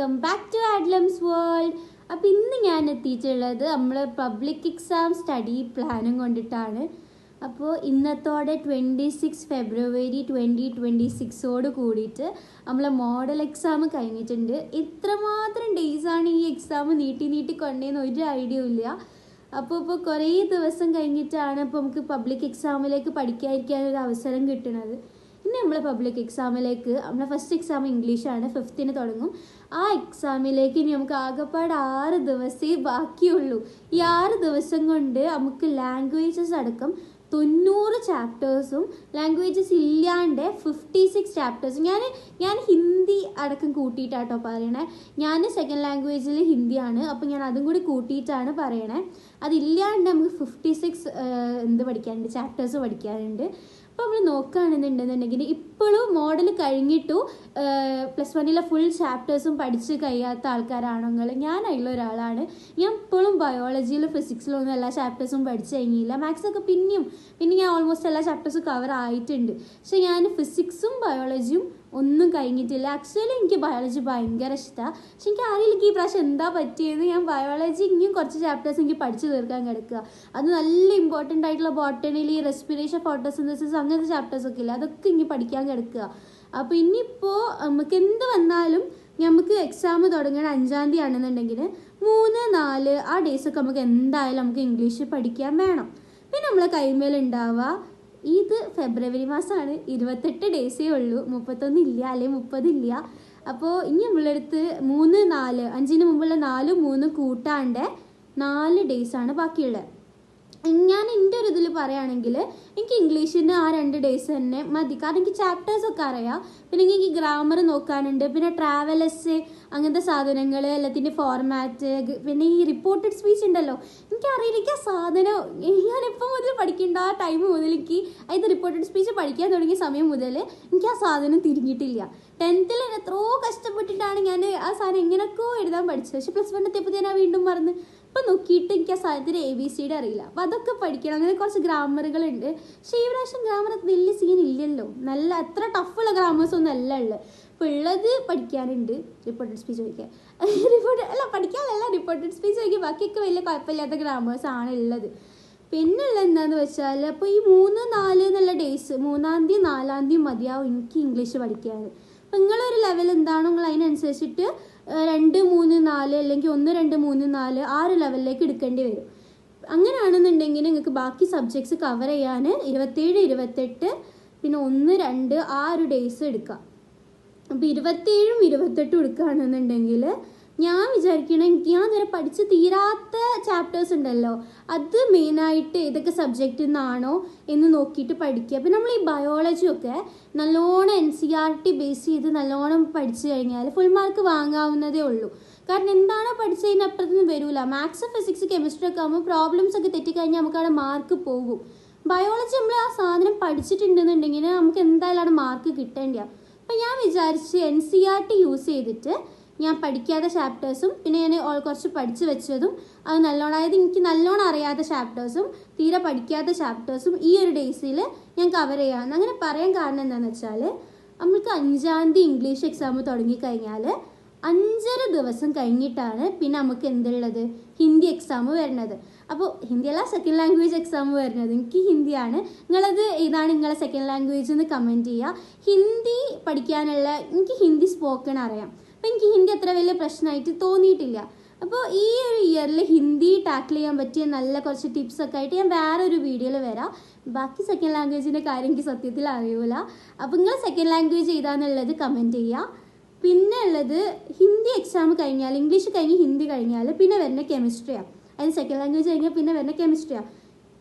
Welcome back to Adlam's world. അപ്പോൾ ഇന്ന് ഞാൻ എത്തിയിട്ടുള്ളത് നമ്മൾ പബ്ലിക് എക്സാം സ്റ്റഡി പ്ലാനും കൊണ്ടിട്ടാണ്. അപ്പോൾ ഇന്നത്തോടെ 26 ഫെബ്രുവരി 2026 കൂടിയിട്ട് നമ്മളെ മോഡൽ എക്സാം കഴിഞ്ഞിട്ടുണ്ട്. എത്രമാത്രം ഡേയ്സാണ് ഈ എക്സാം നീട്ടി കൊണ്ടേന്ന് ഒരു ഐഡിയ ഇല്ല. അപ്പോൾ കുറേ ദിവസം കഴിഞ്ഞിട്ടാണ് ഇപ്പോൾ നമുക്ക് പബ്ലിക് എക്സാമിലേക്ക് പഠിക്കാതിരിക്കാനൊരു അവസരം കിട്ടുന്നത്. ഇനി നമ്മളെ പബ്ലിക് എക്സാമിലേക്ക് നമ്മളെ ഫസ്റ്റ് എക്സാം ഇംഗ്ലീഷാണ്, 5th തുടങ്ങും. ആ എക്സാമിലേക്ക് ഇനി നമുക്ക് ആകെപ്പാട് 6 ദിവസമേ ബാക്കിയുള്ളൂ. ഈ 6 ദിവസം കൊണ്ട് നമുക്ക് ലാംഗ്വേജസ് അടക്കം 90 ചാപ്റ്റേഴ്സും ലാംഗ്വേജസ് ഇല്ലാണ്ട് 56 ചാപ്റ്റേഴ്സും ഞാൻ ഹിന്ദി അടക്കം കൂട്ടിയിട്ടാട്ടോ പറയണേ. ഞാൻ സെക്കൻഡ് ലാംഗ്വേജിൽ ഹിന്ദിയാണ്, അപ്പോൾ ഞാൻ അതും കൂടി കൂട്ടിയിട്ടാണ് പറയണേ. അതില്ലാണ്ട് നമുക്ക് 56 പഠിക്കാനുണ്ട്, ചാപ്റ്റേഴ്സ് പഠിക്കാനുണ്ട്. അപ്പോൾ നമ്മൾ നോക്കുകയാണെന്നുണ്ടെന്നുണ്ടെങ്കിൽ ഇപ്പോഴും മോഡൽ കഴിഞ്ഞിട്ടു +1 ഫുൾ ചാപ്റ്റേഴ്സും പഠിച്ച് കഴിയാത്ത ആൾക്കാരാണെങ്കിൽ ഞാൻ അതിലുള്ള ഒരാളാണ്. ഞാൻ ഇപ്പോഴും ബയോളജിയിലും ഫിസിക്സിലും ഒന്നും എല്ലാ ചാപ്റ്റേഴ്സും പഠിച്ചു കഴിഞ്ഞില്ല. മാത്സൊക്കെ പിന്നെ ഞാൻ ഓൾമോസ്റ്റ് എല്ലാ ചാപ്റ്റേഴ്സും കവർ ആയിട്ടുണ്ട്. പക്ഷെ ഞാൻ ഫിസിക്സും ബയോളജിയും ഒന്നും കഴിഞ്ഞിട്ടില്ല. ആക്ച്വലി എനിക്ക് ബയോളജി ഭയങ്കര ഇഷ്ടമാണ്. പക്ഷെ എനിക്ക് അറിയില്ല ഈ പ്രാവശ്യം എന്താ പറ്റിയെന്ന്. ഞാൻ ബയോളജി ഇനിയും കുറച്ച് ചാപ്റ്റേഴ്സ് എനിക്ക് പഠിച്ചു തീർക്കാൻ കിടക്കുക. അത് നല്ല ഇമ്പോർട്ടൻ്റ് ആയിട്ടുള്ള ബോട്ടണിയിൽ റെസ്പിറേഷൻ, ഫോട്ടോസിന്തസിസ് അങ്ങനത്തെ ചാപ്റ്റേഴ്സൊക്കെ ഇല്ല, അതൊക്കെ ഇനി പഠിക്കാൻ കിടക്കുക. അപ്പോൾ ഇനിയിപ്പോൾ നമുക്ക് എന്ത് വന്നാലും നമുക്ക് എക്സാം തുടങ്ങുന്ന 5-ാം തീയതി ആണെന്നുണ്ടെങ്കിൽ 3, 4 ആ ഡേയ്സൊക്കെ നമുക്ക് എന്തായാലും നമുക്ക് ഇംഗ്ലീഷ് പഠിക്കാൻ വേണം. പിന്നെ നമ്മളെ കൈമേലുണ്ടാവുക ഇത് ഫെബ്രുവരി മാസമാണ്, 28 ഡേയ്സേ ഉള്ളൂ, 31 ഇല്ല അല്ലെങ്കിൽ 30 ഇല്ല. അപ്പോൾ ഇനി നമ്മളെടുത്ത് 3, 4 5-ന് മുമ്പുള്ള 4, 3 കൂട്ടാണ്ട് 4 ഡേയ്സാണ് ബാക്കിയുള്ളത്. ഞാൻ എൻ്റെ ഒരു ഇതിൽ പറയുകയാണെങ്കിൽ എനിക്ക് ഇംഗ്ലീഷിന് ആ 2 ഡേയ്സ് തന്നെ മതി. കാരണം എനിക്ക് ചാപ്റ്റേഴ്സൊക്കെ അറിയാം. പിന്നെ എനിക്ക് ഗ്രാമർ നോക്കാനുണ്ട്, പിന്നെ ട്രാവൽ എസ്സേ അങ്ങനത്തെ സാധനങ്ങൾ, എല്ലാത്തിൻ്റെ ഫോർമാറ്റ്, പിന്നെ ഈ റിപ്പോർട്ടഡ് സ്പീച്ച് ഉണ്ടല്ലോ, എനിക്കറിയില്ല. എനിക്ക് ആ സാധനം ഞാനിപ്പോൾ മുതൽ പഠിക്കേണ്ട ആ ടൈം മുതൽ എനിക്ക് ഇത് റിപ്പോർട്ടഡ് സ്പീച്ച് പഠിക്കാൻ തുടങ്ങിയ സമയം മുതൽ എനിക്ക് ആ സാധനം തിരിഞ്ഞിട്ടില്ല. 10th എത്രയോ കഷ്ടപ്പെട്ടിട്ടാണ് ഞാൻ ആ സാധനം എങ്ങനെയൊക്കെയോ എഴുതാൻ പഠിച്ചത്. പക്ഷെ +1 എത്തിയപ്പോൾ ഞാൻ വീണ്ടും മറന്ന്. അപ്പോൾ നോക്കിയിട്ട് എനിക്ക് ആ സാധനത്തിന് ABCD അറിയില്ല. അപ്പോൾ അതൊക്കെ പഠിക്കണം. അങ്ങനെ കുറച്ച് ഗ്രാമറുകളുണ്ട്. പക്ഷേ ഈ പ്രാവശ്യം ഗ്രാമർ വലിയ സീൻ ഇല്ലല്ലോ, നല്ല അത്ര ടഫുള്ള ഗ്രാമേഴ്സ് ഒന്നും അല്ല ഉള്ളത്. ഇപ്പോൾ ഉള്ളത് പഠിക്കാനുണ്ട്, റിപ്പോർട്ടഡ് സ്പീച്ച് പഠിക്കാൻ റിപ്പോർട്ടഡ് സ്പീച്ച് പഠിക്കുക. ബാക്കിയൊക്കെ വലിയ കുഴപ്പമില്ലാത്ത ഗ്രാമേഴ്സ് ആണ് ഉള്ളത്. പിന്നെ ഉള്ളത് എന്താണെന്ന് വെച്ചാൽ അപ്പോൾ ഈ 3, 4 എന്നുള്ള ഡേയ്സ് 3-ാം തീയതി 4-ാം തീയതി മതിയാവും എനിക്ക് ഇംഗ്ലീഷ് പഠിക്കാൻ. അപ്പോൾ നിങ്ങളൊരു ലെവൽ എന്താണോ നിങ്ങൾ അതിനനുസരിച്ചിട്ട് 2, 3, 4 അല്ലെങ്കിൽ 1, 2, 3, 4 6 ലെവലിലേക്ക് എടുക്കേണ്ടി വരും. അങ്ങനെയാണെന്നുണ്ടെങ്കിൽ നിങ്ങൾക്ക് ബാക്കി സബ്ജക്ട്സ് കവർ ചെയ്യാൻ 27, 28 പിന്നെ 1, 2 ആ ഒരു ഡേയ്സ് എടുക്കാം. അപ്പോൾ 27ഉം 28ഉം എടുക്കുകയാണെന്നുണ്ടെങ്കിൽ ഞാൻ വിചാരിക്കണം ഞാൻ ഇതുവരെ പഠിച്ച് തീരാത്ത ചാപ്റ്റേഴ്സ് ഉണ്ടല്ലോ, അത് മെയിനായിട്ട് ഏതൊക്കെ സബ്ജക്റ്റിൽ നിന്നാണോ എന്ന് നോക്കിയിട്ട് പഠിക്കുക. പിന്നെ നമ്മൾ ഈ ബയോളജിയൊക്കെ നല്ലോണം NCERT ബേസ് ചെയ്ത് നല്ലോണം പഠിച്ചു കഴിഞ്ഞാൽ ഫുൾ മാർക്ക് വാങ്ങാവുന്നതേ ഉള്ളൂ. കാരണം എന്താണോ പഠിച്ചതിന് അപ്പുറത്തൊന്നും വരില്ല. മാത്സ്, ഫിസിക്സ്, കെമിസ്ട്രി ഒക്കെ ആകുമ്പോൾ പ്രോബ്ലംസ് ഒക്കെ തെറ്റിക്കഴിഞ്ഞാൽ നമുക്കവിടെ മാർക്ക് പോകും. ബയോളജി നമ്മൾ ആ സാധനം പഠിച്ചിട്ടുണ്ടെന്നുണ്ടെങ്കിൽ നമുക്ക് എന്തായാലും മാർക്ക് കിട്ടേണ്ടതാണ്. അപ്പം ഞാൻ വിചാരിച്ച് NCERT യൂസ് ചെയ്തിട്ട് ഞാൻ പഠിക്കാത്ത ചാപ്റ്റേഴ്സും പിന്നെ ഞാൻ കുറച്ച് പഠിച്ച് വെച്ചതും അത് നല്ലോണം, അതായത് എനിക്ക് നല്ലോണം അറിയാത്ത ചാപ്റ്റേഴ്സും തീരെ പഠിക്കാത്ത ചാപ്റ്റേഴ്സും ഈ ഒരു ഡേയ്സിൽ ഞാൻ കവർ ചെയ്യാമെന്ന് അങ്ങനെ പറയാൻ കാരണം എന്താണെന്ന് വെച്ചാൽ നമുക്ക് 5-ാം തീയതി ഇംഗ്ലീഷ് എക്സാം തുടങ്ങിക്കഴിഞ്ഞാൽ 5.5 ദിവസം കഴിഞ്ഞിട്ടാണ് പിന്നെ നമുക്ക് എന്തുള്ളത് ഹിന്ദി എക്സാം വരുന്നത്. അപ്പോൾ ഹിന്ദിയല്ല, സെക്കൻഡ് ലാംഗ്വേജ് എക്സാം വരുന്നത്. എനിക്ക് ഹിന്ദിയാണ്. നിങ്ങളത് ഏതാണ് നിങ്ങളെ സെക്കൻഡ് ലാംഗ്വേജ് എന്ന് കമൻറ്റ് ചെയ്യുക. ഹിന്ദി പഠിക്കാനുള്ള എനിക്ക് ഹിന്ദി സ്പോക്കൺ അറിയാം. അപ്പോൾ എനിക്ക് ഹിന്ദി അത്ര വലിയ പ്രശ്നമായിട്ട് തോന്നിയിട്ടില്ല. അപ്പോൾ ഈ ഒരു ഇയറിൽ ഹിന്ദി ടാക്കിൾ ചെയ്യാൻ പറ്റിയ നല്ല കുറച്ച് ടിപ്സൊക്കെ ആയിട്ട് ഞാൻ വേറൊരു വീഡിയോയിൽ വരാം. ബാക്കി സെക്കൻഡ് ലാംഗ്വേജിൻ്റെ കാര്യം എനിക്ക് സത്യത്തിൽ അറിയില്ല. അപ്പോൾ നിങ്ങൾ സെക്കൻഡ് ലാംഗ്വേജ് ചെയ്താന്നുള്ളത് കമൻറ്റ് ചെയ്യുക. പിന്നെ ഉള്ളത് ഹിന്ദി എക്സാം കഴിഞ്ഞാൽ, ഇംഗ്ലീഷ് കഴിഞ്ഞ് ഹിന്ദി കഴിഞ്ഞാൽ പിന്നെ വരുന്ന കെമിസ്ട്രിയാണ്. അതിന് സെക്കൻഡ് ലാംഗ്വേജ് കഴിഞ്ഞാൽ പിന്നെ വരുന്ന കെമിസ്ട്രിയാണ്.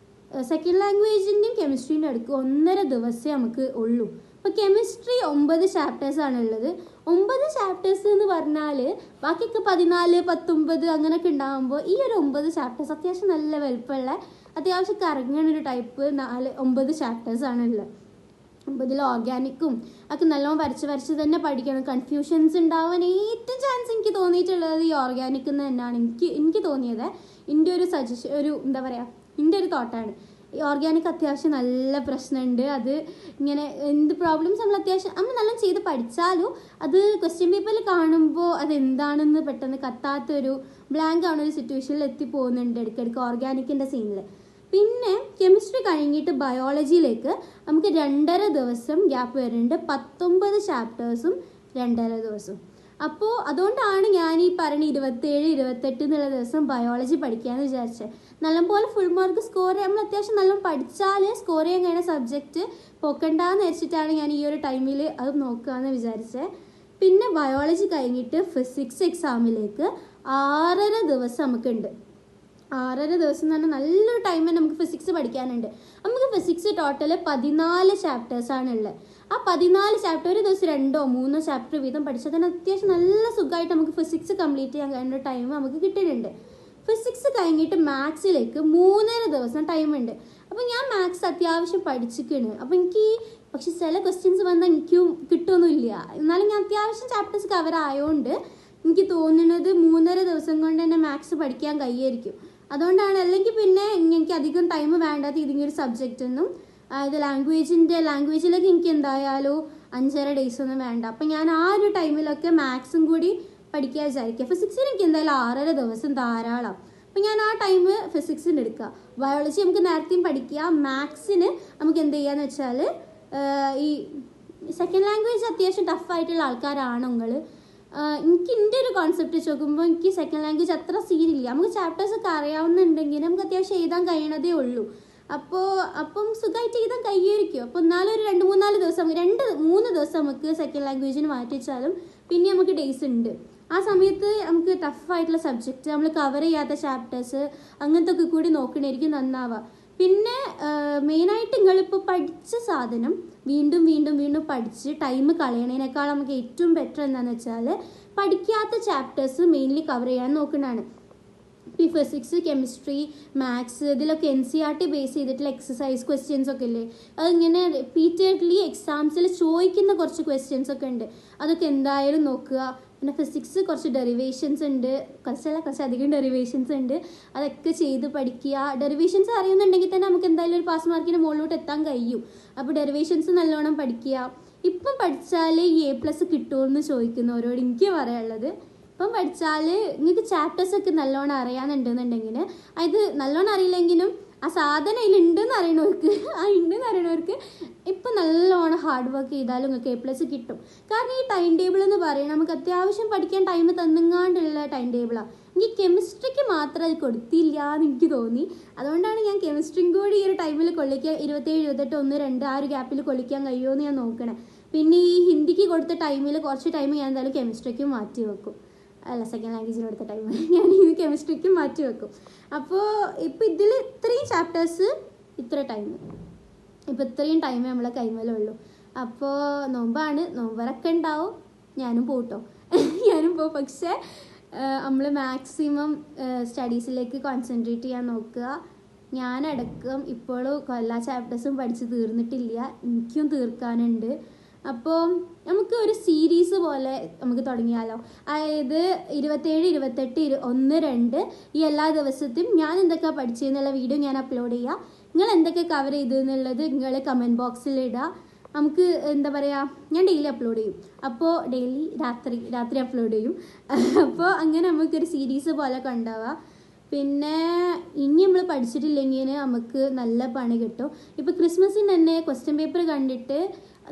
സെക്കൻഡ് ലാംഗ്വേജിൻ്റെയും കെമിസ്ട്രീൻ്റെ അടുക്ക് 1.5 ദിവസമേ നമുക്ക് ഉള്ളൂ. അപ്പോൾ കെമിസ്ട്രി 9 ചാപ്റ്റേഴ്സാണ് ഉള്ളത്. 9 ചാപ്റ്റേഴ്സ് എന്ന് പറഞ്ഞാൽ ബാക്കിയൊക്കെ 14, 19 അങ്ങനെയൊക്കെ ഉണ്ടാകുമ്പോൾ ഈ ഒരു 9 ചാപ്റ്റേഴ്സ് അത്യാവശ്യം നല്ല വലുപ്പമുള്ള അത്യാവശ്യം കറങ്ങുന്ന ഒരു ടൈപ്പ് 9 ചാപ്റ്റേഴ്സാണ് ഉള്ളത്. 9 ഓർഗാനിക്കും ഒക്കെ നല്ലോണം വരച്ച് തന്നെ പഠിക്കണം. കൺഫ്യൂഷൻസ് ഉണ്ടാവാൻ ഏറ്റവും ചാൻസ് എനിക്ക് തോന്നിയിട്ടുള്ളത് ഈ ഓർഗാനിക് എന്ന് തന്നെയാണ് എനിക്ക് തോന്നിയത്. എൻ്റെ ഒരു സജഷൻ, ഒരു എന്താ പറയുക, എൻ്റെ ഒരു തോട്ടാണ്. ഓർഗാനിക് അത്യാവശ്യം നല്ല പ്രശ്നമുണ്ട്. അത് ഇങ്ങനെ എന്ത് പ്രോബ്ലംസ് നമ്മൾ അത്യാവശ്യം നമ്മൾ നല്ല ചെയ്ത് പഠിച്ചാലും അത് ക്വസ്റ്റ്യൻ പേപ്പറിൽ കാണുമ്പോൾ അതെന്താണെന്ന് പെട്ടെന്ന് കത്താത്തൊരു ബ്ലാങ്ക് ആവുന്ന ഒരു സിറ്റുവേഷനിൽ എത്തിപ്പോകുന്നുണ്ട് ഇടയ്ക്കിടയ്ക്ക് ഓർഗാനിക്കിൻ്റെ സീനിൽ. പിന്നെ കെമിസ്ട്രി കഴിഞ്ഞിട്ട് ബയോളജിയിലേക്ക് നമുക്ക് 2.5 ദിവസം ഗ്യാപ്പ് വരുന്നുണ്ട്. 19 ചാപ്റ്റേഴ്സും 2.5 ദിവസം. അപ്പോൾ അതുകൊണ്ടാണ് ഞാൻ ഈ പറഞ്ഞ 27, 28 എന്നുള്ള ദിവസം ബയോളജി പഠിക്കാമെന്ന് വിചാരിച്ചത്. നല്ലപോലെ ഫുൾ മാർക്ക് സ്കോർ നമ്മൾ അത്യാവശ്യം നല്ല പഠിച്ചാൽ സ്കോർ ചെയ്യാൻ കഴിയുന്ന സബ്ജക്റ്റ് പോക്കണ്ടെന്ന് വെച്ചിട്ടാണ് ഞാൻ ഈ ഒരു ടൈമിൽ അത് നോക്കുകയെന്ന് വിചാരിച്ചത്. പിന്നെ ബയോളജി കഴിഞ്ഞിട്ട് ഫിസിക്സ് എക്സാമിലേക്ക് 6.5 ദിവസം നമുക്കുണ്ട്. 6.5 ദിവസം എന്ന് പറഞ്ഞാൽ നല്ലൊരു ടൈം തന്നെ നമുക്ക് ഫിസിക്സ് പഠിക്കാനുണ്ട്. നമുക്ക് ഫിസിക്സ് ടോട്ടൽ 14 ചാപ്റ്റേഴ്സാണ് ഉള്ളത്. ആ 14 ചാപ്റ്റർ ഒരു ദിവസം 2 or 3 ചാപ്റ്റർ വീതം പഠിച്ചാൽ തന്നെ അത്യാവശ്യം നല്ല സുഖമായിട്ട് നമുക്ക് ഫിസിക്സ് കംപ്ലീറ്റ് ചെയ്യാൻ കഴിയുന്ന ടൈം നമുക്ക് കിട്ടിയിട്ടുണ്ട്. ഫിസിക്സ് കഴിഞ്ഞിട്ട് മാത്സിലേക്ക് 3.5 ദിവസം ടൈമുണ്ട്. അപ്പോൾ ഞാൻ മാത്സ് അത്യാവശ്യം പഠിച്ചിരിക്കുകയാണ്. അപ്പോൾ എനിക്ക് പക്ഷെ ചില ക്വസ്റ്റ്യൻസ് വന്നാൽ എനിക്കും കിട്ടുമൊന്നുമില്ല. എന്നാലും ഞാൻ അത്യാവശ്യം ചാപ്റ്റേഴ്സ് കവർ ആയതുകൊണ്ട് എനിക്ക് തോന്നുന്നത് 3.5 ദിവസം കൊണ്ട് തന്നെ മാത്സ് പഠിക്കാൻ കഴിയായിരിക്കും. അതുകൊണ്ടാണ്. അല്ലെങ്കിൽ പിന്നെ എനിക്ക് അധികം ടൈം വേണ്ടാത്ത ഏതെങ്കിലും ഒരു സബ്ജക്റ്റൊന്നും ഇത് ലാംഗ്വേജിലേക്ക് എനിക്ക് എന്തായാലും 5.5 days ഒന്നും വേണ്ട. അപ്പം ഞാൻ ആ ഒരു ടൈമിലൊക്കെ മാത്സും കൂടി പഠിക്കാൻ വിചാരിക്കുക. ഫിസിക്സിന് എനിക്ക് എന്തായാലും 6.5 ദിവസം ധാരാളം. അപ്പം ഞാൻ ആ ടൈം ഫിസിക്സിന് എടുക്കുക. ബയോളജി നമുക്ക് നേരത്തെയും പഠിക്കുക. മാത്സിന് നമുക്ക് എന്ത് ചെയ്യാന്ന് വെച്ചാൽ ഈ സെക്കൻഡ് ലാംഗ്വേജ് അത്യാവശ്യം ടഫായിട്ടുള്ള ആൾക്കാരാണെങ്കിൽ എനിക്ക് എൻ്റെ ഒരു കോൺസെപ്റ്റ് വെച്ച് നോക്കുമ്പോൾ എനിക്ക് സെക്കൻഡ് ലാംഗ്വേജ് അത്ര സീനില്ല. നമുക്ക് ചാപ്റ്റേഴ്സൊക്കെ അറിയാവുന്നുണ്ടെങ്കിൽ നമുക്ക് അത്യാവശ്യം എഴുതാൻ കഴിയണതേ ഉള്ളൂ. അപ്പം സുഖമായിട്ട് എഴുതാൻ കഴിയുമായിരിക്കും. അപ്പോൾ എന്നാലും ഒരു 2-3 ദിവസം 2-3 ദിവസം നമുക്ക് സെക്കൻഡ് ലാംഗ്വേജിന് മാറ്റി വെച്ചാലും പിന്നെ നമുക്ക് ഡേയ്സ് ഉണ്ട്. ആ സമയത്ത് നമുക്ക് ടഫായിട്ടുള്ള സബ്ജക്റ്റ് നമ്മൾ കവർ ചെയ്യാത്ത ചാപ്റ്റേഴ്സ് അങ്ങനത്തെ ഒക്കെ കൂടി നോക്കണമായിരിക്കും നന്നാവുക. പിന്നെ മെയിനായിട്ട് നിങ്ങളിപ്പോൾ പഠിച്ച സാധനം വീണ്ടും വീണ്ടും വീണ്ടും പഠിച്ച് ടൈം കളയണതിനേക്കാൾ നമുക്ക് ഏറ്റവും ബെറ്റർ എന്താണെന്ന് വെച്ചാൽ പഠിക്കാത്ത ചാപ്റ്റേഴ്സ് മെയിൻലി കവർ ചെയ്യാൻ നോക്കുന്നതാണ്. ഇപ്പോൾ ഫിസിക്സ്, കെമിസ്ട്രി, മാത്സ് ഇതിലൊക്കെ NCERT ബേസ് ചെയ്തിട്ടുള്ള എക്സസൈസ് ക്വസ്റ്റ്യൻസ് ഒക്കെ ഇല്ലേ, അതിങ്ങനെ റിപ്പീറ്റഡ്ലി എക്സാംസിൽ ചോദിക്കുന്ന കുറച്ച് ക്വസ്റ്റ്യൻസ് ഒക്കെ ഉണ്ട്. അതൊക്കെ എന്തായാലും നോക്കുക. പിന്നെ ഫിസിക്സ് കുറച്ച് ഡെറിവേഷൻസ് ഉണ്ട്, കുറച്ചധികം ഡെറിവേഷൻസ് ഉണ്ട്. അതൊക്കെ ചെയ്ത് പഠിക്കുക. ഡെറിവേഷൻസ് അറിയുന്നുണ്ടെങ്കിൽ തന്നെ നമുക്ക് എന്തായാലും ഒരു പാസ് മാർക്കിന് മുകളിലോട്ട് എത്താൻ കഴിയും. അപ്പോൾ ഡെറിവേഷൻസ് നല്ലോണം പഠിക്കുക. ഇപ്പം പഠിച്ചാൽ A+ കിട്ടുമെന്ന് ചോദിക്കുന്നവരോട് എനിക്ക് പറയാനുള്ളത്, ഇപ്പം പഠിച്ചാൽ നിങ്ങൾക്ക് ചാപ്റ്റേഴ്സൊക്കെ നല്ലോണം അറിയാമെന്നുണ്ടെന്നുണ്ടെങ്കിൽ അത് നല്ലോണം അറിയില്ലെങ്കിലും ആ സാധനം അതിലുണ്ടെന്ന് അറിയണവർക്ക് ഇപ്പം നല്ലോണം ഹാർഡ് വർക്ക് ചെയ്താലും നിങ്ങൾക്ക് A+ കിട്ടും. കാരണം ഈ ടൈം ടേബിൾ എന്ന് പറയുന്നത് നമുക്ക് അത്യാവശ്യം പഠിക്കാൻ ടൈം തന്നുങ്ങാണ്ടുള്ള ടൈം ടേബിളാണ്. എനിക്ക് കെമിസ്ട്രിക്ക് മാത്രം അത് കൊടുത്തില്ല എന്ന് എനിക്ക് തോന്നി. അതുകൊണ്ടാണ് ഞാൻ കെമിസ്ട്രിയും കൂടി ഈ ഒരു ടൈമിൽ കൊള്ളിക്കുക 27, 28, 1, 2 ആ ഒരു ഗ്യാപ്പിൽ കൊള്ളിക്കാൻ കഴിയുമോ എന്ന് ഞാൻ നോക്കണേ. പിന്നെ ഈ ഹിന്ദിക്ക് കൊടുത്ത ടൈമിൽ കുറച്ച് ടൈം ഞാൻ എന്തായാലും കെമിസ്ട്രിക്കും മാറ്റി വെക്കും. സെക്കൻഡ് ലാംഗ്വേജിന് കൊടുത്ത ടൈം ഞാൻ ഇത് കെമിസ്ട്രിക്കും മാറ്റി വെക്കും. അപ്പോൾ ഇപ്പോൾ ഇതിൽ ഇത്രയും ചാപ്റ്റേഴ്സ് ഇത്ര ടൈം, ഇപ്പോൾ ഇത്രയും ടൈമേ നമ്മളെ കൈമേലുള്ളൂ. അപ്പോൾ നോമ്പറൊക്കെ ഉണ്ടാവും. ഞാനും പോകും. പക്ഷേ നമ്മൾ മാക്സിമം സ്റ്റഡീസിലേക്ക് കോൺസെൻട്രേറ്റ് ചെയ്യാൻ നോക്കുക. ഞാനടക്കം ഇപ്പോഴും എല്ലാ ചാപ്റ്റേഴ്സും പഠിച്ച് തീർന്നിട്ടില്ല, എനിക്കും തീർക്കാനുണ്ട്. അപ്പോൾ നമുക്ക് ഒരു സീരീസ് പോലെ നമുക്ക് തുടങ്ങിയാലോ. അതായത് 27, 28, 1, 2 ഈ എല്ലാ ദിവസത്തെയും ഞാൻ എന്തൊക്കെ പഠിച്ചതെന്നുള്ള വീഡിയോ ഞാൻ അപ്ലോഡ് ചെയ്യുക. നിങ്ങൾ എന്തൊക്കെ കവർ ചെയ്തെന്നുള്ളത് നിങ്ങൾ കമൻറ്റ് ബോക്സിൽ ഇടുക. നമുക്ക് എന്താ പറയുക, ഞാൻ ഡെയിലി അപ്ലോഡ് ചെയ്യും. അപ്പോൾ ഡെയിലി രാത്രി അപ്ലോഡ് ചെയ്യും. അപ്പോൾ അങ്ങനെ നമുക്കൊരു സീരീസ് പോലെ കൊണ്ടുപോവുക. പിന്നെ ഇനി നമ്മൾ പഠിച്ചിട്ടില്ലെങ്കിൽ നമുക്ക് നല്ല പണി കിട്ടും. ഇപ്പോൾ ക്രിസ്മസിന് തന്നെ ക്വസ്റ്റ്യൻ പേപ്പർ കണ്ടിട്ട്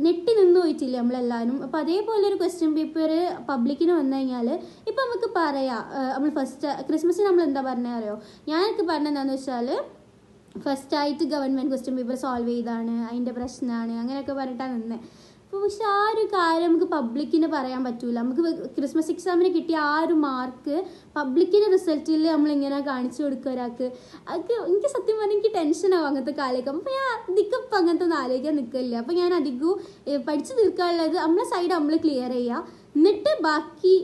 നെട്ടി നിന്ന് പോയിട്ടില്ല നമ്മളെല്ലാവരും. അപ്പോൾ അതേപോലെ ഒരു ക്വസ്റ്റ്യൻ പേപ്പർ പബ്ലിക്കിന് വന്നു കഴിഞ്ഞാൽ ഇപ്പോൾ നമുക്ക് പറയാം, നമ്മൾ ഫസ്റ്റ് ക്രിസ്മസിന് നമ്മൾ എന്താ പറഞ്ഞത് അറിയോ, ഞാനൊക്കെ പറഞ്ഞതെന്താണെന്ന് വെച്ചാൽ ഫസ്റ്റായിട്ട് ഗവൺമെൻറ് ക്വസ്റ്റ്യൻ പേപ്പർ സോൾവ് ചെയ്താണ്, അതിൻ്റെ പ്രശ്നമാണ് അങ്ങനെയൊക്കെ പറഞ്ഞിട്ടാണ് നിന്നത്. അപ്പോൾ പക്ഷെ ആ ഒരു കാര്യം നമുക്ക് പബ്ലിക്കിന് പറയാൻ പറ്റൂല. നമുക്ക് ക്രിസ്മസ് എക്സാമിന് കിട്ടിയ ആ ഒരു മാർക്ക് പബ്ലിക്കിൻ്റെ റിസൾട്ടിൽ നമ്മളിങ്ങനെ കാണിച്ചു കൊടുക്കുക ഒരാൾക്ക്. അതൊക്കെ എനിക്ക് സത്യം പറഞ്ഞാൽ എനിക്ക് ടെൻഷനാവും അങ്ങനത്തെ കാലമൊക്കെ. അപ്പോൾ ഞാൻ അധികം ഇപ്പം അങ്ങനത്തെ ഒന്നും ആലോചിക്കാൻ നിൽക്കില്ല. അപ്പോൾ ഞാൻ അധികവും പഠിച്ച് തീർക്കാനുള്ളത് നമ്മളെ സൈഡ് നമ്മൾ ക്ലിയർ ചെയ്യുക, എന്നിട്ട് ബാക്കി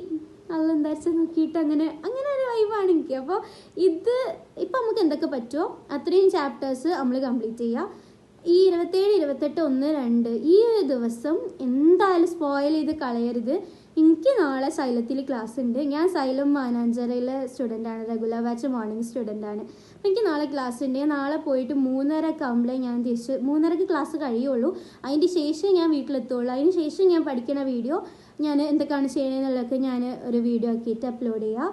അതെന്താ വെച്ചാൽ നോക്കിയിട്ട് അങ്ങനെ ഒരു വൈബാണ് എനിക്ക്. അപ്പോൾ ഇപ്പം നമുക്ക് എന്തൊക്കെ പറ്റുമോ അത്രയും ചാപ്റ്റേഴ്സ് നമ്മൾ കംപ്ലീറ്റ് ചെയ്യുക. ഈ 27, 28, 1, 2 ഈ ഒരു ദിവസം എന്തായാലും സ്പോയിൽ ചെയ്ത് കളയരുത്. എനിക്ക് നാളെ സൈലത്തിൽ ക്ലാസ് ഉണ്ട്. ഞാൻ സൈലം മാനാഞ്ചിറയിലെ സ്റ്റുഡൻ്റാണ്, റെഗുലർ ബാച്ച് മോർണിംഗ് സ്റ്റുഡൻ്റാണ്. അപ്പോൾ എനിക്ക് നാളെ ക്ലാസ് ഉണ്ട്. ഞാൻ നാളെ പോയിട്ട് 3:30 ആകുമ്പോഴേ ഞാൻ തിരിച്ച് 3:30 ക്ലാസ് കഴിയുള്ളൂ. അതിൻ്റെ ശേഷം ഞാൻ വീട്ടിലെത്തുള്ളൂ. അതിന് ശേഷം ഞാൻ പഠിക്കുന്ന വീഡിയോ ഞാൻ എന്തൊക്കെയാണ് ചെയ്യണമെന്നുള്ളതൊക്കെ ഞാൻ ഒരു വീഡിയോ ആക്കിയിട്ട് അപ്ലോഡ് ചെയ്യാം.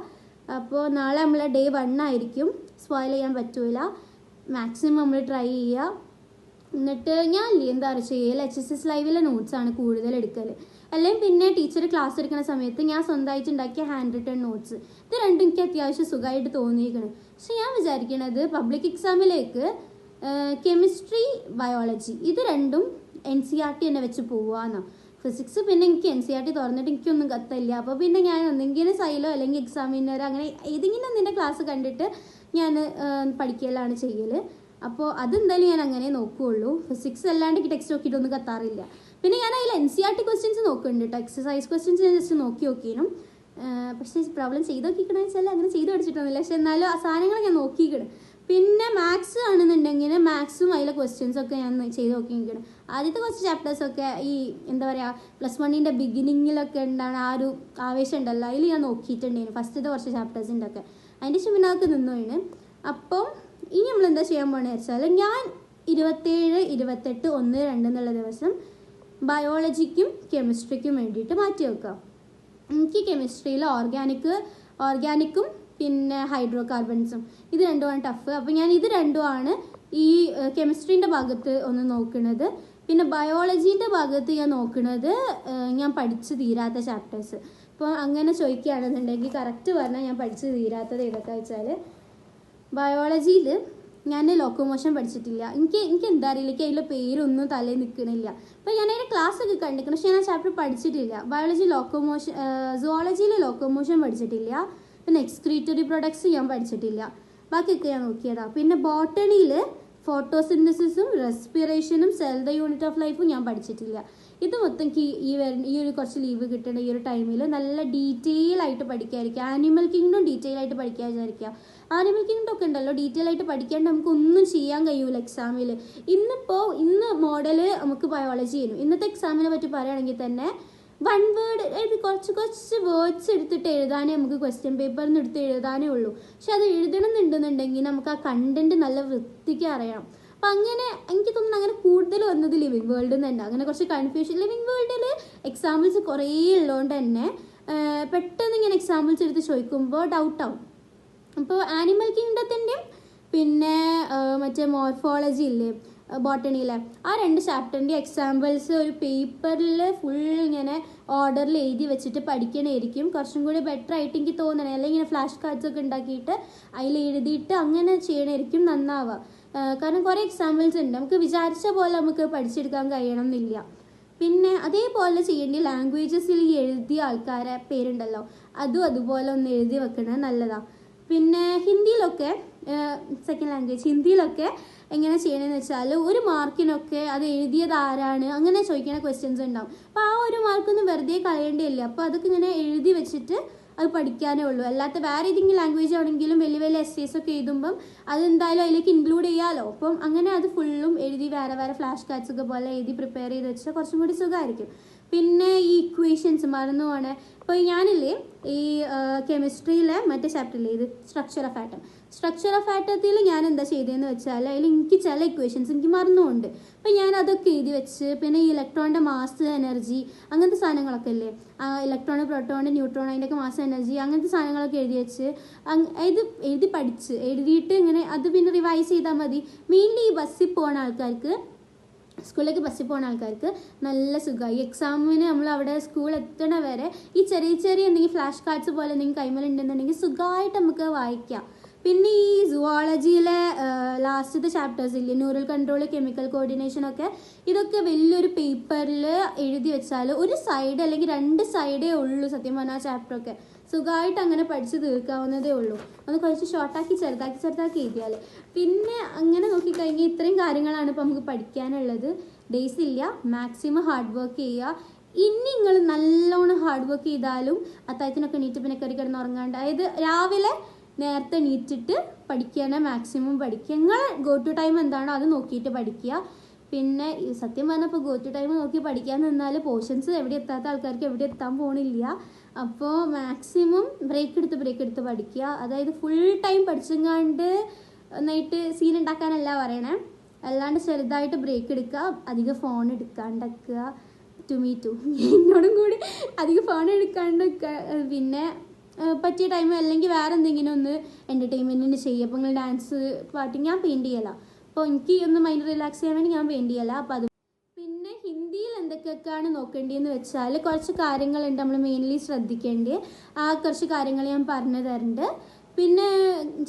അപ്പോൾ നാളെ നമ്മളെ ഡേ 1 ആയിരിക്കും. സ്പോയിൽ ചെയ്യാൻ പറ്റില്ല. മാക്സിമം നമ്മൾ ട്രൈ ചെയ്യുക. എന്നിട്ട് ഞാൻ എന്താ പറയുക ചെയ്യൽ HSS ലൈവിലെ നോട്ട്സാണ് കൂടുതൽ എടുക്കൽ. അല്ലെങ്കിൽ പിന്നെ ടീച്ചർ ക്ലാസ് എടുക്കുന്ന സമയത്ത് ഞാൻ സ്വന്തമായിട്ട് ഉണ്ടാക്കിയ ഹാൻഡ് റിട്ടൺ നോട്ട്സ്, ഇത് രണ്ടും എനിക്ക് അത്യാവശ്യം സുഖമായിട്ട് തോന്നിയിരിക്കണം. പക്ഷെ ഞാൻ വിചാരിക്കണത് പബ്ലിക് എക്സാമിലേക്ക് കെമിസ്ട്രി, ബയോളജി ഇത് രണ്ടും NCERT തന്നെ വെച്ച് പോവാന്നാണ്. ഫിസിക്സ് പിന്നെ എനിക്ക് NCERT തുറന്നിട്ട് എനിക്കൊന്നും കത്തില്ല. അപ്പോൾ പിന്നെ ഞാൻ ഒന്നെങ്കിലും സൈലോ അല്ലെങ്കിൽ എക്സാമിനർ അങ്ങനെ ഏതെങ്കിലും ഒന്നിൻ്റെ ക്ലാസ് കണ്ടിട്ട് ഞാൻ പഠിക്കലാണ് ചെയ്യൽ. അപ്പോൾ അതെന്തായാലും ഞാൻ അങ്ങനെ നോക്കുകയുള്ളൂ. ഫിസിക്സ് അല്ലാണ്ട് എനിക്ക് ടെക്സ്റ്റ് നോക്കിയിട്ടൊന്നും കത്താറില്ല. പിന്നെ ഞാൻ അതിൽ NCERT ക്വസ്റ്റ്യൻസ് നോക്കുന്നുണ്ട് കേട്ടോ. എക്സസൈസ് ക്വസ്റ്റ്യൻസ് ഞാൻ ജസ്റ്റ് നോക്കിയിരുന്നു. പക്ഷേ പ്രോബ്ലം ചെയ്ത് നോക്കിക്കണമെന്ന് വെച്ചാൽ അങ്ങനെ ചെയ്ത് പഠിച്ചിട്ടൊന്നുമില്ല. പക്ഷെ എന്നാലും ആ സാധനങ്ങൾ ഞാൻ നോക്കിക്കണം. പിന്നെ മാത്സ് ആണെന്നുണ്ടെങ്കിൽ മാത്സും അതിലെ ക്വസ്റ്റ്യൻസൊക്കെ ഞാൻ ചെയ്ത് നോക്കിയിരിക്കണം. ആദ്യത്തെ കുറച്ച് ചാപ്റ്റേഴ്സൊക്കെ ഈ എന്താ പറയുക +1 ബിഗിനിങ്ങിലൊക്കെ ഉണ്ടാണ് ആ ഒരു ആവേശം ഉണ്ടല്ലോ, അതിൽ ഞാൻ നോക്കിയിട്ടുണ്ടായിരുന്നു ഫസ്റ്റത്തെ കുറച്ച് ചാപ്റ്റേഴ്സിൻ്റെ ഒക്കെ. അതിൻ്റെ ശേഷം പിന്നെ അതൊക്കെ നിന്നുപോയിന്. അപ്പം ഇനി നമ്മൾ എന്താ ചെയ്യാൻ പോകുന്നത് വെച്ചാൽ ഞാൻ 27, 28, 1, 2 എന്നുള്ള ദിവസം ബയോളജിക്കും കെമിസ്ട്രിക്കും വേണ്ടിയിട്ട് മാറ്റി വെക്കാം. എനിക്ക് കെമിസ്ട്രിയിൽ ഓർഗാനിക്കും പിന്നെ ഹൈഡ്രോ കാർബൺസും ഇത് രണ്ടുമാണ് ടഫ്. അപ്പോൾ ഞാൻ ഇത് രണ്ടുമാണ് ഈ കെമിസ്ട്രീൻ്റെ ഭാഗത്ത് ഒന്ന് നോക്കുന്നത്. പിന്നെ ബയോളജീൻ്റെ ഭാഗത്ത് ഞാൻ നോക്കുന്നത് ഞാൻ പഠിച്ച് തീരാത്ത ചാപ്റ്റേഴ്സ്. ഇപ്പോൾ അങ്ങനെ ചോദിക്കുകയാണെന്നുണ്ടെങ്കിൽ കറക്റ്റ് പറഞ്ഞാൽ ഞാൻ പഠിച്ച് തീരാത്തത് ഏതൊക്കെ വെച്ചാൽ ബയോളജിയിൽ ഞാൻ ലോക്കോമോഷൻ പഠിച്ചിട്ടില്ല. എനിക്ക് എന്താ അറിയില്ല, എനിക്ക് അതിലെ പേരൊന്നും തലയിൽ നിൽക്കണില്ല. അപ്പോൾ ഞാൻ അതിൻ്റെ ക്ലാസ്സൊക്കെ കണ്ടിരിക്കണം, പക്ഷേ ഞാൻ ആ ചാപ്റ്റർ പഠിച്ചിട്ടില്ല. സുവോളജിയിൽ ലോക്കോമോഷൻ പഠിച്ചിട്ടില്ല. പിന്നെ എക്സ്ക്രീറ്ററി പ്രൊഡക്ട്സ് ഞാൻ പഠിച്ചിട്ടില്ല. ബാക്കിയൊക്കെ ഞാൻ നോക്കിയതാണ്. പിന്നെ ബോട്ടണിയിൽ ഫോട്ടോസിന്തസിസും റെസ്പിറേഷനും സെൽ ദ യൂണിറ്റ് ഓഫ് ലൈഫും ഞാൻ പഠിച്ചിട്ടില്ല. ഇത് മൊത്തം എനിക്ക് ഈ ഒരു കുറച്ച് ലീവ് കിട്ടേണ്ട ഈ ഒരു ടൈമിൽ നല്ല ഡീറ്റെയിൽ ആയിട്ട് പഠിക്കാതിരിക്കുക. ആനിമൽ കിങ്ഡം ഡീറ്റെയിൽ ആയിട്ട് പഠിക്കാൻ വിചാരിക്കുക. ആനിമൽ കിങ്ഡം ഒക്കെ ഉണ്ടല്ലോ ഡീറ്റെയിൽ ആയിട്ട് പഠിക്കാണ്ട് നമുക്കൊന്നും ചെയ്യാൻ കഴിയൂല എക്സാമിൽ. ഇന്ന് മോഡൽ നമുക്ക് ബയോളജി ചെയ്യുന്നു. ഇന്നത്തെ എക്സാമിനെ പറ്റി പറയുകയാണെങ്കിൽ തന്നെ 1 വേർഡ് കുറച്ച് വേർഡ്സ് എടുത്തിട്ട് എഴുതാനേ നമുക്ക് ക്വസ്റ്റ്യൻ പേപ്പറിൽ നിന്ന് എടുത്ത് എഴുതാനേ ഉള്ളൂ. പക്ഷെ അത് എഴുതണമെന്നുണ്ടെന്നുണ്ടെങ്കിൽ നമുക്ക് ആ കണ്ടന്റ് നല്ല വൃത്തിക്ക് അറിയണം. അപ്പം അങ്ങനെ എനിക്ക് തോന്നുന്നു അങ്ങനെ കൂടുതൽ വന്നത് ലിവിങ് വേൾഡിൽ നിന്ന് തന്നെ. അങ്ങനെ കുറച്ച് കൺഫ്യൂഷൻ. ലിവിങ് വേൾഡിൽ എക്സാമ്പിൾസ് കുറേ ഉള്ളതുകൊണ്ട് തന്നെ പെട്ടെന്ന് ഇങ്ങനെ എക്സാമ്പിൾസ് എടുത്ത് ചോദിക്കുമ്പോൾ ഡൗട്ടാവും. അപ്പോൾ ആനിമൽ കിങ്ഡത്തിൻ്റെയും പിന്നെ മറ്റേ മോർഫോളജി ഇല്ലേ ബോട്ടണിയിലെ ആ 2 ചാപ്റ്ററിൻ്റെ എക്സാമ്പിൾസ് ഒരു പേപ്പറിൽ ഫുൾ ഇങ്ങനെ ഓർഡറിൽ എഴുതി വെച്ചിട്ട് പഠിക്കണമായിരിക്കും കുറച്ചും കൂടി ബെറ്റർ ആയിട്ട് എനിക്ക് തോന്നണേ. അല്ലെങ്കിൽ ഇങ്ങനെ ഫ്ലാഷ് കാർഡ്സ് ഒക്കെ ഉണ്ടാക്കിയിട്ട് അതിൽ എഴുതിയിട്ട് അങ്ങനെ ചെയ്യണമായിരിക്കും നന്നാവുക. കാരണം കുറേ എക്സാമ്പിൾസ് ഉണ്ട്, നമുക്ക് വിചാരിച്ച പോലെ നമുക്ക് പഠിച്ചെടുക്കാൻ കഴിയണം എന്നില്ല. പിന്നെ അതേപോലെ ചെയ്യേണ്ട ലാംഗ്വേജസിൽ ഈ എഴുതിയ ആൾക്കാരെ പേരുണ്ടല്ലോ അതുപോലെ ഒന്ന് എഴുതി വെക്കണത് നല്ലതാണ്. പിന്നെ ഹിന്ദിയിലൊക്കെ സെക്കൻഡ് ലാംഗ്വേജ് ഹിന്ദിയിലൊക്കെ എങ്ങനെ ചെയ്യണമെന്ന് വെച്ചാൽ ഒരു മാർക്കിനൊക്കെ അത് എഴുതിയത് ആരാണ് അങ്ങനെ ചോദിക്കുന്ന ക്വസ്റ്റ്യൻസ് ഉണ്ടാവും. അപ്പോൾ ആ ഒരു മാർക്കൊന്നും വെറുതെ കളയേണ്ടിയില്ല. അപ്പോൾ അതൊക്കെ ഇങ്ങനെ എഴുതി വെച്ചിട്ട് അത് പഠിക്കാനേ ഉള്ളൂ. അല്ലാത്ത വേറെ ഏതെങ്കിലും ലാംഗ്വേജ് ആണെങ്കിലും വലിയ എസ്സേസ് ഒക്കെ എഴുതുമ്പം അതെന്തായാലും അതിലേക്ക് ഇൻക്ലൂഡ് ചെയ്യാമല്ലോ. അപ്പം അങ്ങനെ അത് ഫുള്ളും എഴുതി വേറെ ഫ്ലാഷ് കാർഡ്സ് ഒക്കെ പോലെ എഴുതി പ്രിപ്പയർ ചെയ്ത് വെച്ചാൽ കുറച്ചും കൂടി സുഖമായിരിക്കും. പിന്നെ ഈ ഇക്വേഷൻസ് മറന്നു പോകണേ. ഇപ്പോൾ ഞാനില്ലേ ഈ കെമിസ്ട്രിയിലെ മറ്റേ ചാപ്റ്ററില്ലേ ഇത് സ്ട്രക്ചർ ഓഫ് ആറ്റത്തിൽ ഞാൻ എന്താ ചെയ്തതെന്ന് വെച്ചാൽ അതിൽ എനിക്ക് ചില ഇക്വേഷൻസ് എനിക്ക് മറന്നുകൊണ്ട് അപ്പോൾ ഞാൻ അതൊക്കെ എഴുതി വെച്ച് പിന്നെ ഈ ഇലക്ട്രോണിൻ്റെ മാസ് എനർജി അങ്ങനത്തെ സാധനങ്ങളൊക്കെ ഇല്ലേ ഇലക്ട്രോൺ പ്രോട്ടോൺ ന്യൂട്രോൺ അതിൻ്റെയൊക്കെ മാസ് എനർജി അങ്ങനത്തെ സാധനങ്ങളൊക്കെ എഴുതി വെച്ച് എഴുതി പഠിച്ച് എഴുതിയിട്ട് ഇങ്ങനെ അത് പിന്നെ റിവൈസ് ചെയ്താൽ മതി. മെയിൻലി ഈ ബസ്സിൽ പോകുന്ന ആൾക്കാർക്ക് സ്കൂളിലേക്ക് ബസ്സിൽ പോകുന്ന ആൾക്കാർക്ക് നല്ല സുഖമായി. എക്സാമിന് നമ്മൾ അവിടെ സ്കൂൾ എത്തണ വരെ ഈ ചെറിയ എന്തെങ്കിലും ഫ്ലാഷ് കാർഡ്സ് പോലെ എന്തെങ്കിലും കൈമലുണ്ടെന്നുണ്ടെങ്കിൽ സുഖമായിട്ട് നമുക്ക് വായിക്കാം. പിന്നെ ഈ സുവോളജിയിലെ ലാസ്റ്റത്തെ ചാപ്റ്റേഴ്സ് ഇല്ലേ ന്യൂറൽ കൺട്രോൾ കെമിക്കൽ കോർഡിനേഷനൊക്കെ ഇതൊക്കെ വലിയൊരു പേപ്പറിൽ എഴുതി വെച്ചാൽ ഒരു സൈഡ് അല്ലെങ്കിൽ 2 സൈഡേ ഉള്ളൂ സത്യം പറഞ്ഞാൽ ആ ചാപ്റ്ററൊക്കെ സുഖമായിട്ട് അങ്ങനെ പഠിച്ച് തീർക്കാവുന്നതേ ഉള്ളൂ. ഒന്ന് കുറച്ച് ഷോർട്ടാക്കി ചെറുതാക്കി എഴുതിയാൽ. പിന്നെ അങ്ങനെ നോക്കിക്കഴിഞ്ഞാൽ ഇത്രയും കാര്യങ്ങളാണ് ഇപ്പോൾ നമുക്ക് പഠിക്കാനുള്ളത്. ഡേയ്സ് ഇല്ല, മാക്സിമം ഹാർഡ് വർക്ക് ചെയ്യുക. ഇനി നിങ്ങൾ നല്ലോണം ഹാർഡ് വർക്ക് ചെയ്താലും അത്താഴത്തിനൊക്കെ എണീറ്റ് പിന്നെ കിടന്ന് ഉറങ്ങാണ്ട് അതായത് രാവിലെ നേരത്തെ എണീറ്റിട്ട് പഠിക്കാനെ മാക്സിമം പഠിക്കുക. നിങ്ങൾ ഗോ ടു ടൈം എന്താണോ അത് നോക്കിയിട്ട് പഠിക്കുക. പിന്നെ സത്യം പറഞ്ഞപ്പോൾ ഗോ ടു ടൈം നോക്കി പഠിക്കാൻ നിന്നാൽ പോർഷൻസ് എവിടെ എത്താത്ത ആൾക്കാർക്ക് എവിടെ എത്താൻ പോകണില്ല. അപ്പോൾ മാക്സിമം ബ്രേക്ക് എടുത്ത് പഠിക്കുക. അതായത് ഫുൾ ടൈം പഠിച്ചെങ്ങാണ്ട് നന്നായിട്ട് സീൻ ഉണ്ടാക്കാനല്ല പറയണേ, അല്ലാണ്ട് ചെറുതായിട്ട് ബ്രേക്ക് എടുക്കുക, അധികം ഫോൺ എടുക്കാണ്ടിരിക്കുക. എന്നോടും കൂടി അധികം ഫോൺ എടുക്കാണ്ടിരിക്കുക. പിന്നെ പറ്റിയ ടൈം അല്ലെങ്കിൽ വേറെ എന്തെങ്കിലും ഒന്ന് എൻ്റർടൈൻമെൻറ്റിന് ചെയ്യുക. അപ്പോൾ നിങ്ങൾ ഡാൻസ് പാട്ട്, ഞാൻ പെയിൻറ്റ് ചെയ്യല, അപ്പോൾ എനിക്ക് ഒന്ന് മൈൻഡ് റിലാക്സ് ചെയ്യാൻ വേണ്ടി ഞാൻ പെയിൻറ്റ് ചെയ്യല. അപ്പോൾ അത് പിന്നെ ഹിന്ദിയിൽ എന്തൊക്കെയൊക്കെയാണ് നോക്കേണ്ടതെന്ന് വെച്ചാൽ കുറച്ച് കാര്യങ്ങളുണ്ട് നമ്മൾ മെയിൻലി ശ്രദ്ധിക്കേണ്ടത്. ആ കുറച്ച് കാര്യങ്ങൾ ഞാൻ പറഞ്ഞു തരുന്നുണ്ട്. പിന്നെ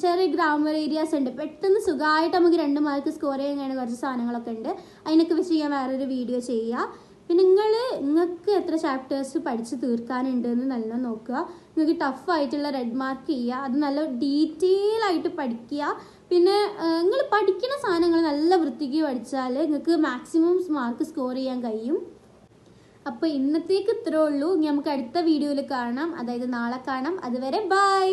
ചെറിയ ഗ്രാമർ ഏരിയാസ് ഉണ്ട്, പെട്ടെന്ന് സുഖമായിട്ട് നമുക്ക് 2 മാർക്ക് സ്കോർ ചെയ്യാൻ കുറച്ച് സാധനങ്ങളൊക്കെ ഉണ്ട്. അതിനൊക്കെ വെച്ച് ഞാൻ വേറൊരു വീഡിയോ ചെയ്യുക. പിന്നെ നിങ്ങൾക്ക് എത്ര ചാപ്റ്റേഴ്സ് പഠിച്ച് തീർക്കാനുണ്ട് എന്ന് നല്ല നോക്കുക. നിങ്ങൾക്ക് ടഫായിട്ടുള്ള റെഡ് മാർക്ക് ചെയ്യുക, അത് നല്ല ഡീറ്റെയിൽ ആയിട്ട് പഠിക്കുക. പിന്നെ നിങ്ങൾ പഠിക്കുന്ന സാധനങ്ങൾ നല്ല വൃത്തിക്ക് പഠിച്ചാൽ നിങ്ങൾക്ക് മാക്സിമം മാർക്ക് സ്കോർ ചെയ്യാൻ കഴിയും. അപ്പോൾ ഇന്നത്തേക്ക് ഇത്രേ ഉള്ളൂ. ഇനി നമുക്ക് അടുത്ത വീഡിയോയിൽ കാണാം, അതായത് നാളെ കാണാം. അതുവരെ ബൈ.